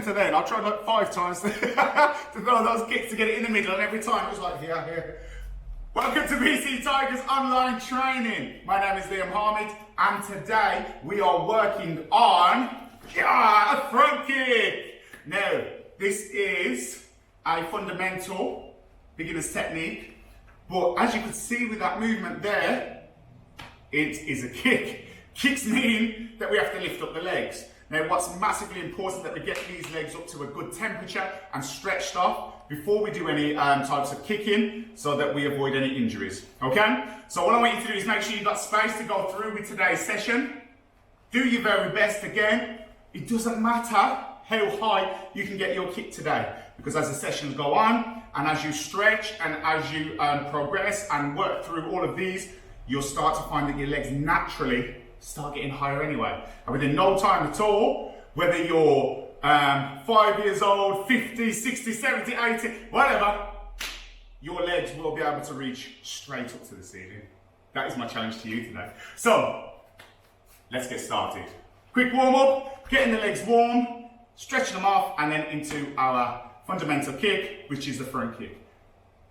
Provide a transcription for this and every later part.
second to then. I tried like 5 times to throw those kicks to get it in the middle, and every time it was like, here. Welcome to BC Tigers Online Training. My name is Liam Harmid, and today we are working on a front kick. Now, this is a fundamental beginner's technique, but as you can see with that movement there, it is a kick. Kicks mean that we have to lift up the legs. Now, what's massively important that we get these legs up to a good temperature and stretched off before we do any types of kicking, so that we avoid any injuries, okay? So all I want you to do is make sure you've got space to go through with today's session. Do your very best again. It doesn't matter how high you can get your kick today, because as the sessions go on, and as you stretch, and as you progress and work through all of these, you'll start to find that your legs naturally start getting higher anyway. And within no time at all, whether you're 5 years old, 50, 60, 70, 80, whatever, your legs will be able to reach straight up to the ceiling. That is my challenge to you today. So, let's get started. Quick warm up, getting the legs warm, stretching them off, and then into our fundamental kick, which is the front kick.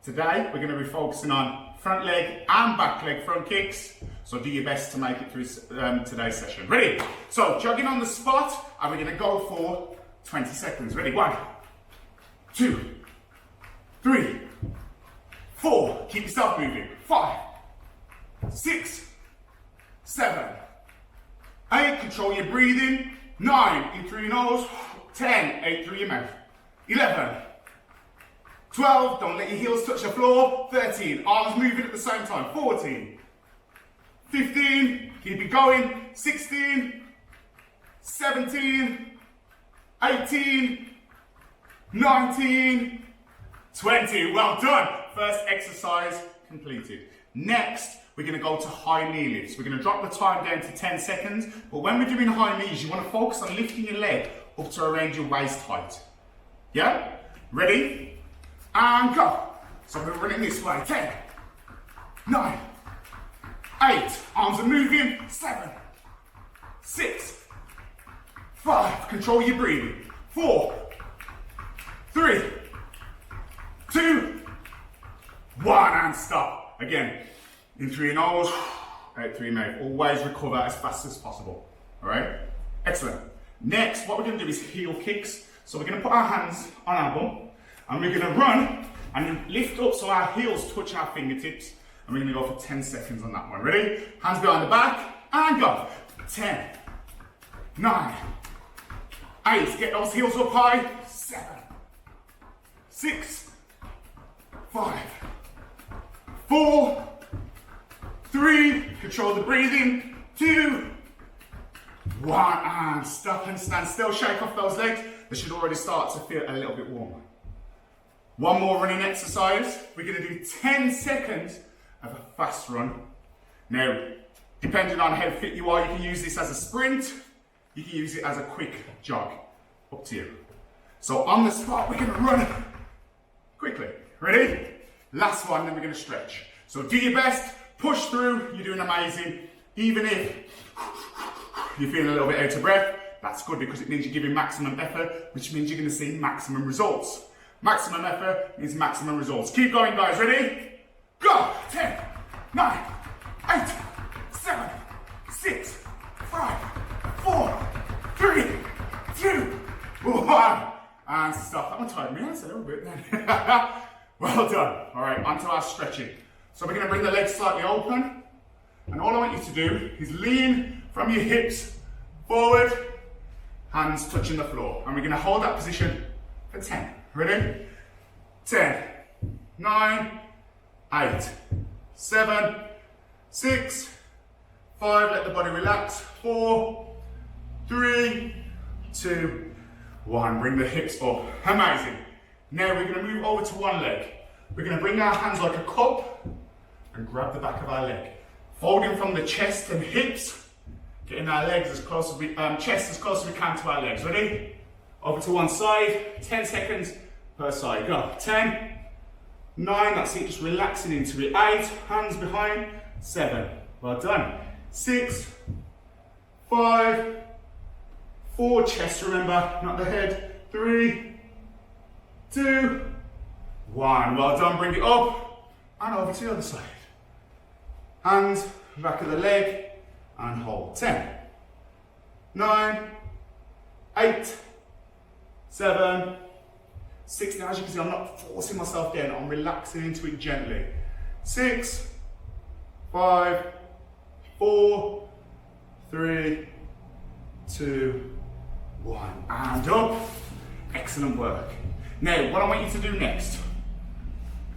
Today, we're going to be focusing on front leg and back leg front kicks. So do your best to make it through today's session. Ready? So jogging on the spot, and we're going to go for 20 seconds. Ready? 1, 2, 3, 4. Keep yourself moving. 5, 6, 7, 8. Control your breathing. 9, in through your nose. 10, 8 through your mouth. 11, 12, don't let your heels touch the floor. 13, arms moving at the same time. 14, 15, keep it going. 16, 17, 18, 19, 20. Well done. First exercise completed. Next, we're going to go to high knee lifts. We're going to drop the time down to 10 seconds. But when we're doing high knees, you want to focus on lifting your leg up to around your waist height. Yeah? Ready? And go. So we're running this way. 10, 9, 8. Arms are moving. 7, 6, 5. Control your breathing. 4, 3, 2, 1. And stop. Again. In through your nose, out through your mouth. Always recover as fast as possible. Alright? Excellent. Next, what we're going to do is heel kicks. So we're going to put our hands on our bum, and we're going to run and lift up so our heels touch our fingertips. And we're going to go for 10 seconds on that one. Ready? Hands behind the back, and go. 10, 9, 8. Get those heels up high. 7, 6, 5, 4, 3. Control the breathing. 2, 1. And stop and stand still. Shake off those legs. They should already start to feel a little bit warmer. One more running exercise. We're going to do 10 seconds of a fast run. Now, depending on how fit you are, you can use this as a sprint. You can use it as a quick jog. Up to you. So on the spot, we're going to run quickly. Ready? Last one, then we're going to stretch. So do your best. Push through. You're doing amazing. Even if you're feeling a little bit out of breath, that's good, because it means you're giving maximum effort, which means you're going to see maximum results. Maximum effort means maximum results. Keep going, guys. Ready? Go! 10, 9, 8, 7, 6, 5, 4, 3, 2, 1. And stop. That one tired me out a little bit then. Well done. All right, onto our stretching. So we're going to bring the legs slightly open. And all I want you to do is lean from your hips forward, hands touching the floor. And we're going to hold that position for 10. Ready? 10, 9, 8, 7, 6, 5. Let the body relax. 4, 3, 2, 1. Bring the hips up. Amazing. Now we're going to move over to one leg. We're going to bring our hands like a cup and grab the back of our leg. Folding from the chest and hips. Getting our legs as close as we, chest as close as we can to our legs. Ready? Over to one side. 10 seconds per side. Go. 10, 9. That's it. Just relaxing into it. 8. Hands behind. 7. Well done. 6, 5, 4. Chest, remember, not the head. 3, 2, 1. Well done, bring it up and over to the other side. Hands, back of the leg, and hold. 10, 9, 8, 7, 6. Now as you can see, I'm not forcing myself down, I'm relaxing into it gently. 6, 5, 4, 3, 2, 1. And up. Excellent work. Now, what I want you to do next,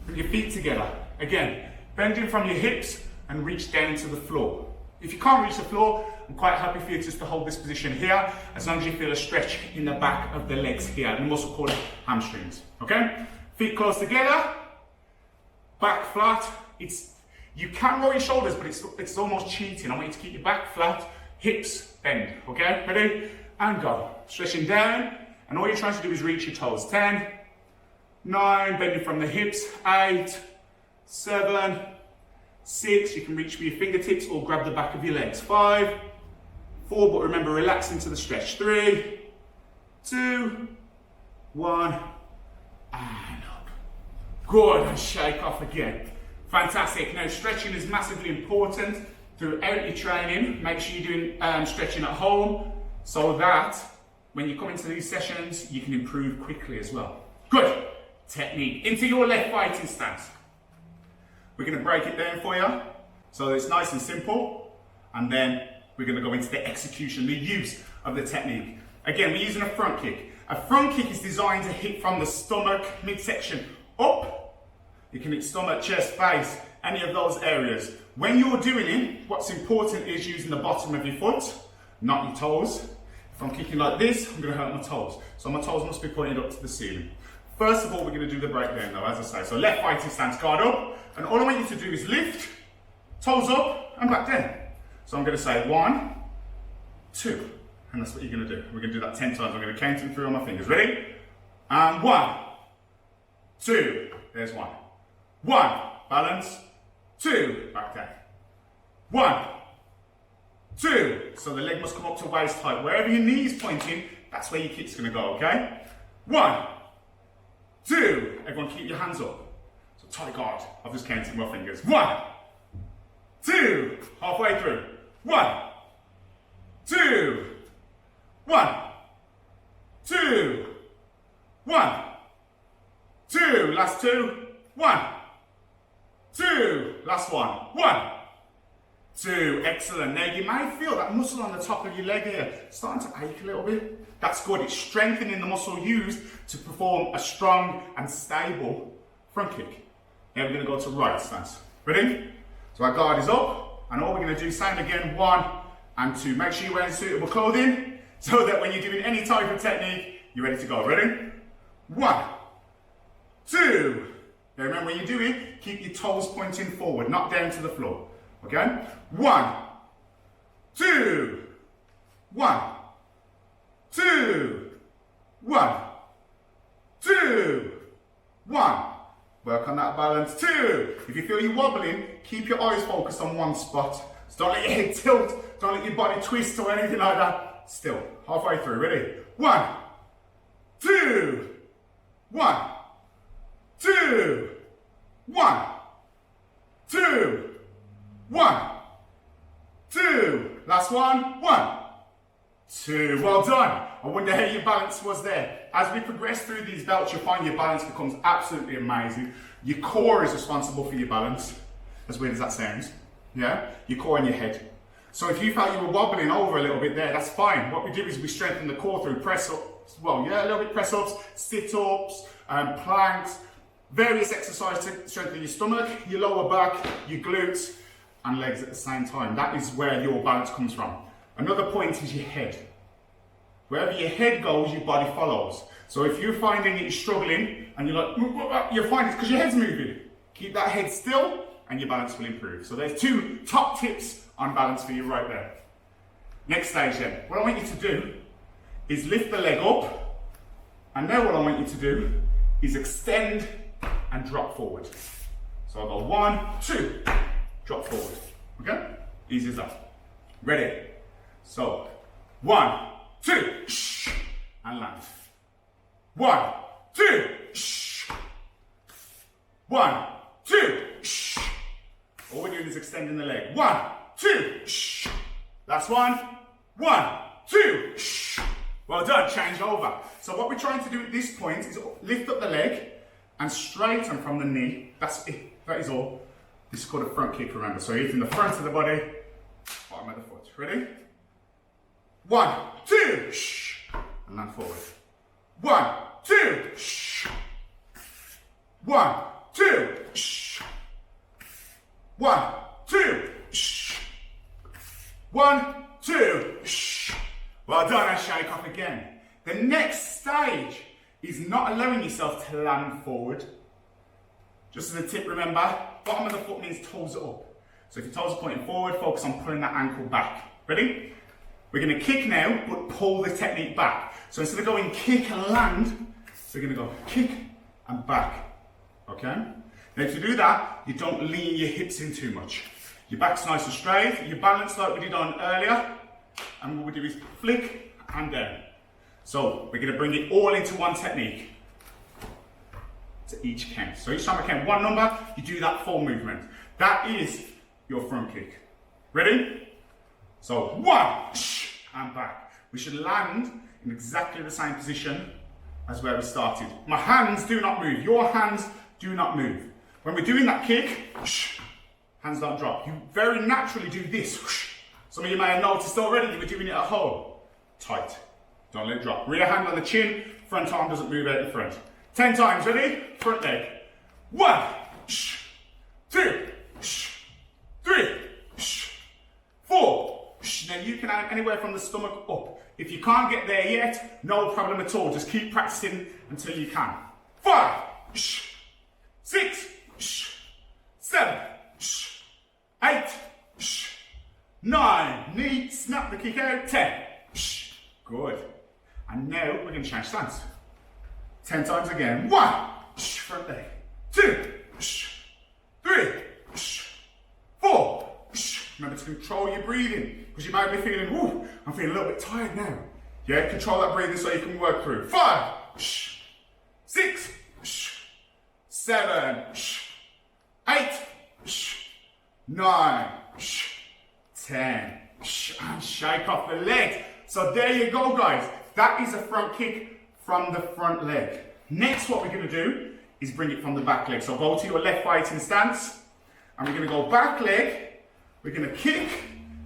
put your feet together. Again, bending from your hips and reach down to the floor. If you can't reach the floor, I'm quite happy for you just to hold this position here, as long as you feel a stretch in the back of the legs here, the muscle called hamstrings, okay? Feet close together, back flat. You can roll your shoulders, but it's almost cheating. I want you to keep your back flat, hips bend, okay? Ready? And go. Stretching down, and all you're trying to do is reach your toes. 10, 9, bending from the hips, 8, 7, 6, you can reach for your fingertips or grab the back of your legs. 5, 4, but remember, relax into the stretch. 3, 2, 1, and up. Good, and shake off again. Fantastic. Now, stretching is massively important throughout your training. Make sure you're doing stretching at home so that when you come into these sessions, you can improve quickly as well. Good. Technique. Into your left fighting stance. We're going to break it down for you so it's nice and simple, and then we're going to go into the execution, the use of the technique. Again, we're using a front kick. A front kick is designed to hit from the stomach midsection up. You can hit stomach, chest, face, any of those areas. When you're doing it, what's important is using the bottom of your foot, not your toes. If I'm kicking like this, I'm going to hurt my toes. So my toes must be pointed up to the ceiling. First of all, we're going to do the breakdown though, as I say. So left fighting stance, guard up. And all I want you to do is lift, toes up, and back down. So I'm going to say 1, 2. And that's what you're going to do. We're going to do that 10 times. I'm going to count them through on my fingers. Ready? And 1, 2. There's 1. 1. Balance. 2. Back down. 1, 2. So the leg must come up to waist height. Wherever your knee is pointing, that's where your kick's going to go, okay? 1, 2. Everyone keep your hands up. So tight guard. I've just counted my fingers. 1, 2. Halfway through. 1, 2. 1, 2. 1, 2. Last 2. 1, 2. Last 1. 1, 2. Excellent. Now you may feel that muscle on the top of your leg here starting to ache a little bit. That's good. It's strengthening the muscle used to perform a strong and stable front kick. Now we're going to go to right stance. Ready? So our guard is up, and all we're going to do, same again, 1 and 2. Make sure you're wearing suitable clothing so that when you're doing any type of technique, you're ready to go. Ready? 1, 2. Now remember, when you do it, keep your toes pointing forward, not down to the floor. Okay? 1, 2. 1, 2. 1, 2. 1. Work on that balance. 2. If you feel you're wobbling, keep your eyes focused on one spot. So don't let your head tilt. Don't let your body twist or anything like that. Still. Halfway through. Ready? 1, 2. 1, 2. 1, 2. 1, 2. Last one. 1, 2. Well done. I wonder how your balance was there. As we progress through these belts, you'll find your balance becomes absolutely amazing. Your core is responsible for your balance, as weird as that sounds. Yeah? Your core and your head. So if you felt you were wobbling over a little bit there, that's fine. What we do is we strengthen the core through press-ups. Well, yeah, a little bit press-ups, sit-ups, planks, various exercises to strengthen your stomach, your lower back, your glutes, and legs at the same time. That is where your balance comes from. Another point is your head. Wherever your head goes, your body follows. So if you're finding that you're struggling and you're like, you're fine, it's because your head's moving. Keep that head still and your balance will improve. So there's 2 top tips on balance for you right there. Next stage then. What I want you to do is lift the leg up, and now what I want you to do is extend and drop forward. So I'll go 1, 2, drop forward. Okay? Easy as that. Ready? So 1, 2, and land. 1, 2, shh. 1, 2, shh. All we're doing is extending the leg. 1, 2, shh. Last one. 1, 2, shh. Well done, change over. So what we're trying to do at this point is lift up the leg and straighten from the knee. That's it, that is all. This is called a front kick, remember. So you're hitting the front of the body, bottom of the foot. Ready? 1, 2, shh. And land forward. 1, 2, shh. 1, 2, shh. 1, 2, shh. 1, 2, shh. Well done, and shake off again. The next stage is not allowing yourself to land forward. Just as a tip, remember, bottom of the foot means toes are up. So if your toes are pointing forward, focus on pulling that ankle back. Ready? We're going to kick now, but pull the technique back. So instead of going kick and land, we're going to go kick and back. Okay? Now to do that, you don't lean your hips in too much. Your back's nice and straight, you balance like we did on earlier, and what we do is flick and down. So we're going to bring it all into one technique to each count. So each time I count one number, you do that full movement. That is your front kick. Ready? So 1, and back. We should land in exactly the same position as where we started. My hands do not move. Your hands do not move. When we're doing that kick, hands don't drop. You very naturally do this. Some of you may have noticed already, you were doing it at home. Tight. Don't let it drop. Rear hand on the chin, front arm doesn't move out in front. 10 times, ready? Front leg. 1, 2, 3, 4. Now you can add anywhere from the stomach up. If you can't get there yet, no problem at all. Just keep practicing until you can. 5, 6, 7, 8, 9. Knee, snap the kick out. 10. Good. And now we're going to change stance. 10 times again. 1, front leg. 2, 3, 4. Remember to control your breathing, because you might be feeling, ooh, I'm feeling a little bit tired now. Yeah, control that breathing so you can work through. 5, 6, 7, 8, 9, 10. And shake off the leg. So there you go, guys. That is a front kick from the front leg. Next, what we're going to do is bring it from the back leg. So go to your left fighting stance, and we're going to go back leg. We're going to kick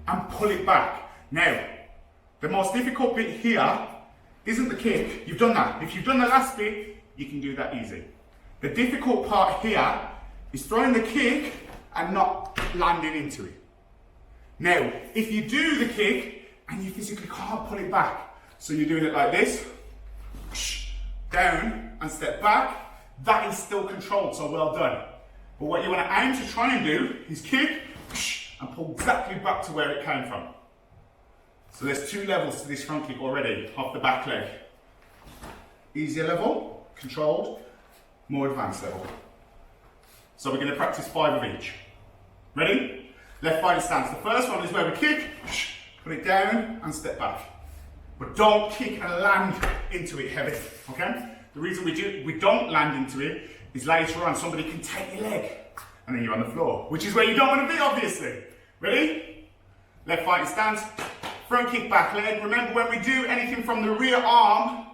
and pull it back. Now, the most difficult bit here isn't the kick. You've done that. If you've done the last bit, you can do that easy. The difficult part here is throwing the kick and not landing into it. Now, if you do the kick and you physically can't pull it back, so you're doing it like this, down and step back, that is still controlled, so well done. But what you want to aim to try and do is kick and pull exactly back to where it came from. So there's 2 levels to this front kick already, off the back leg. Easier level, controlled, more advanced level. So we're going to practice 5 of each. Ready? Left fighting stance. The first one is where we kick, put it down and step back. But don't kick and land into it heavy, okay? The reason we don't land into it is later on somebody can take your leg and then you're on the floor, which is where you don't want to be, obviously. Ready? Left fighting stance, front kick, back leg. Remember, when we do anything from the rear arm,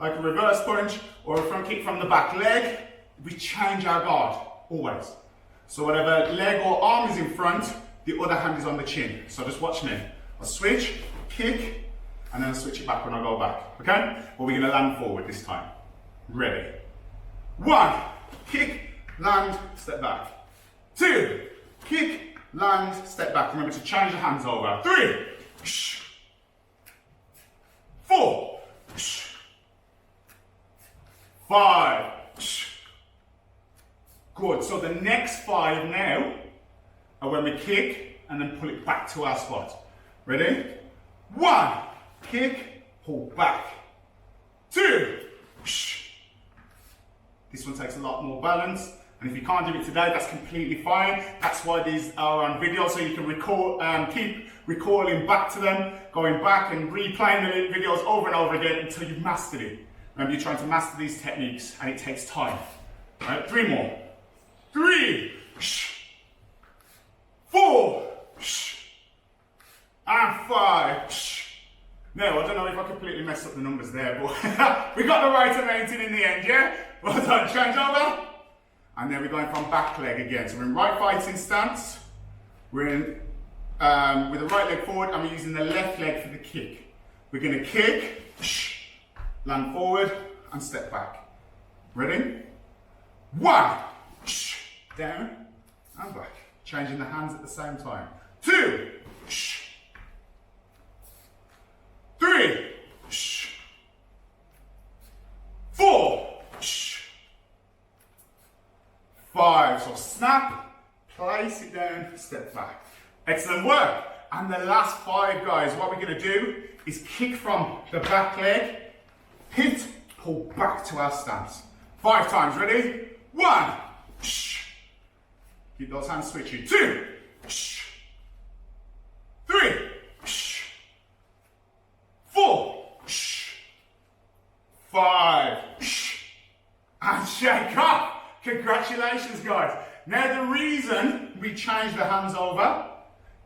like a reverse punch or a front kick from the back leg, we change our guard, always. So whatever leg or arm is in front, the other hand is on the chin. So just watch me. I'll switch, kick, and then I'll switch it back when I go back, okay? But we're gonna land forward this time. Ready? 1, kick, land, step back. 2, kick, land, step back. Remember to change your hands over. 3, 4, 5. Good. So the next 5 now are when we kick and then pull it back to our spot. Ready? 1, kick, pull back. 2, this one takes a lot more balance. And if you can't do it today, that's completely fine. That's why these are on video, so you can keep recalling back to them, going back and replaying the videos over and over again until you've mastered it. Remember, you're trying to master these techniques and it takes time. All right, 3 more. 3, 4, and 5. No, I don't know if I completely messed up the numbers there, but we got the right amount in the end, yeah? Well done, change over. And then we're going from back leg again. So we're in right fighting stance. We're in with the right leg forward and we're using the left leg for the kick. We're gonna kick, land forward and step back. Ready? 1, down and back. Changing the hands at the same time. 2, 3, 4, 5. So snap, place it down, step back. Excellent work. And the last 5, guys, what we're going to do is kick from the back leg, hit, pull back to our stance. 5 times, ready? 1, keep those hands switching. 2, 3, 4, 5, and shake off. Congratulations, guys. Now the reason we change the hands over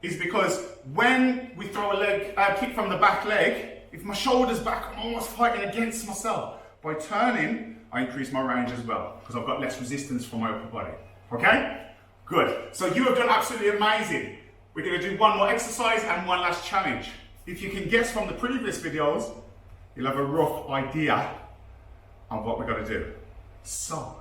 is because when we throw a kick from the back leg, if my shoulder's back, I'm almost fighting against myself. By turning, I increase my range as well because I've got less resistance from my upper body. Okay? Good. So you have done absolutely amazing. We're going to do one more exercise and one last challenge. If you can guess from the previous videos, you'll have a rough idea of what we're going to do. So,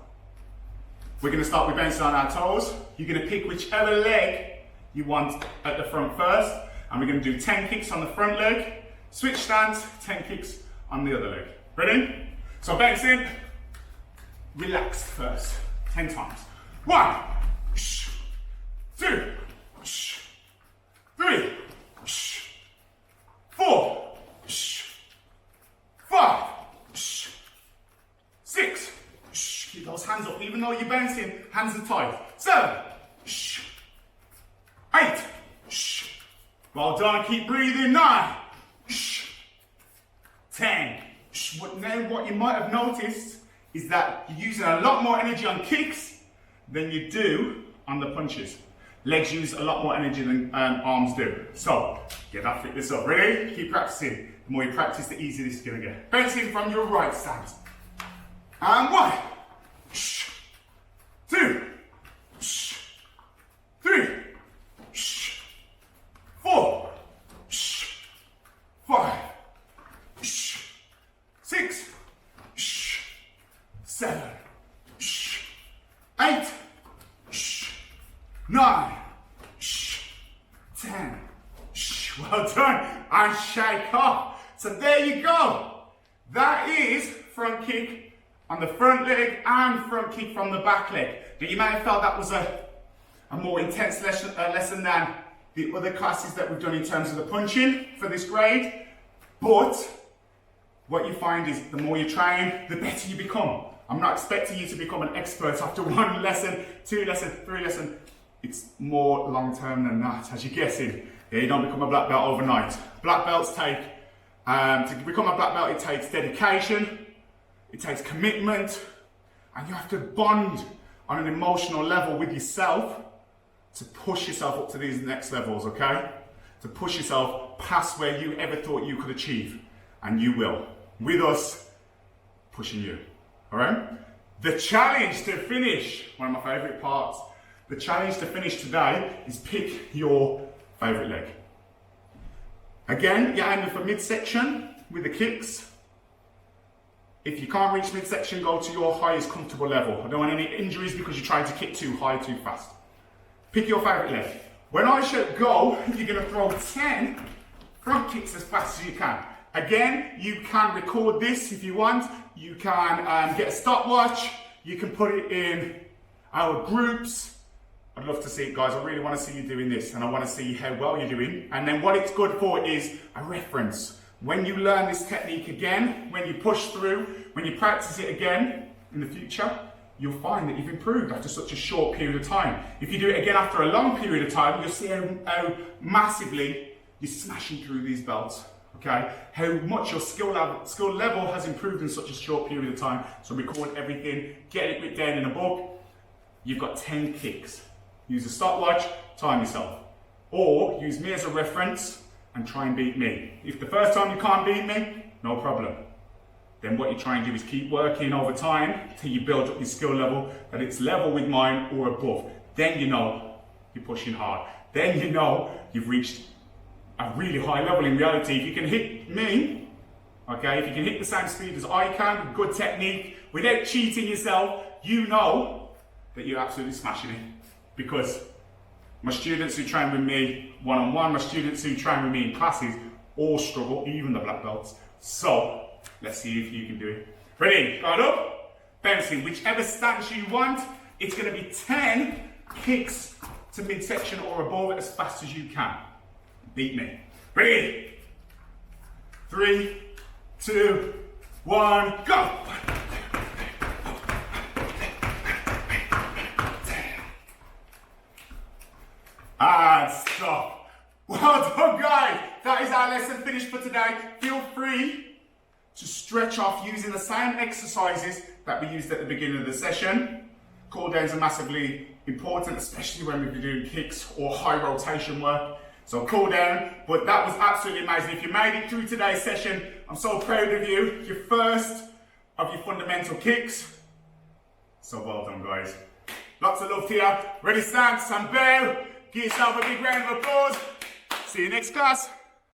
we're going to start with bouncing on our toes. You're going to pick whichever leg you want at the front first, and we're going to do 10 kicks on the front leg, switch stance, 10 kicks on the other leg. Ready? So bouncing, relaxed first, 10 times. 1, 2, 3, 4, 5, 6, keep those hands up, even though you're bouncing, hands are tight. 7, 8, well done, keep breathing. 9, 10. Now what you might have noticed is that you're using a lot more energy on kicks than you do on the punches. Legs use a lot more energy than arms do. So, get that fitness up. Ready? Keep practicing. The more you practice, the easier this is going to get. Bouncing from your right stance. And 1, 2, 3, 4, 5, 6, 7, 8, 9, 10. Well done. And shake off. So there you go. That is front kick on the front leg and front kick from the back leg. Now you may have felt that was a more intense lesson than the other classes that we've done in terms of the punching for this grade. But what you find is the more you train, the better you become. I'm not expecting you to become an expert after 1 lesson, 2 lessons, 3 lessons. It's more long term than that, as you're guessing. Yeah, you don't become a black belt overnight. Black belts take, to become a black belt, it takes dedication, it takes commitment, and you have to bond on an emotional level with yourself to push yourself up to these next levels, okay? To push yourself past where you ever thought you could achieve. And you will. With us, pushing you, all right? The challenge to finish, one of my favorite parts, the challenge to finish today is pick your favorite leg. Again, you're aiming for midsection with the kicks. If you can't reach midsection, go to your highest comfortable level. I don't want any injuries because you're trying to kick too high, too fast. Pick your favorite leg. When I shout go, you're gonna throw 10 front kicks as fast as you can. Again, you can record this if you want. You can get a stopwatch. You can put it in our groups. I'd love to see it, guys. I really want to see you doing this, and I want to see how well you're doing. And then what it's good for is a reference. When you learn this technique again, when you push through, when you practice it again in the future, you'll find that you've improved after such a short period of time. If you do it again after a long period of time, you'll see how massively you're smashing through these belts. Okay, how much your skill level has improved in such a short period of time. So record everything, get it written down in a book. You've got 10 kicks. Use a stopwatch, time yourself. Or use me as a reference and try and beat me. If the first time you can't beat me, no problem. Then what you try and do is keep working over time till you build up your skill level, that it's level with mine or above. Then you know you're pushing hard. Then you know you've reached a really high level in reality. If you can hit me, okay, if you can hit the same speed as I can, with good technique, without cheating yourself, you know that you're absolutely smashing it. Because my students who train with me one-on-one, my students who train with me in classes, all struggle, even the black belts. So, let's see if you can do it. Ready, guard up, bouncing, whichever stance you want. It's gonna be 10 kicks to midsection or above as fast as you can. Beat me. Ready? 3, 2, 1, go! And stop. Well done, guys. That is our lesson finished for today. Feel free to stretch off using the same exercises that we used at the beginning of the session. Cool downs are massively important, especially when we're doing kicks or high rotation work. So cool down, but that was absolutely amazing. If you made it through today's session, I'm so proud of you. Your first of your fundamental kicks. So well done, guys. Lots of love to you. Ready, stance and bow. Give yourself a big round of applause. See you next class.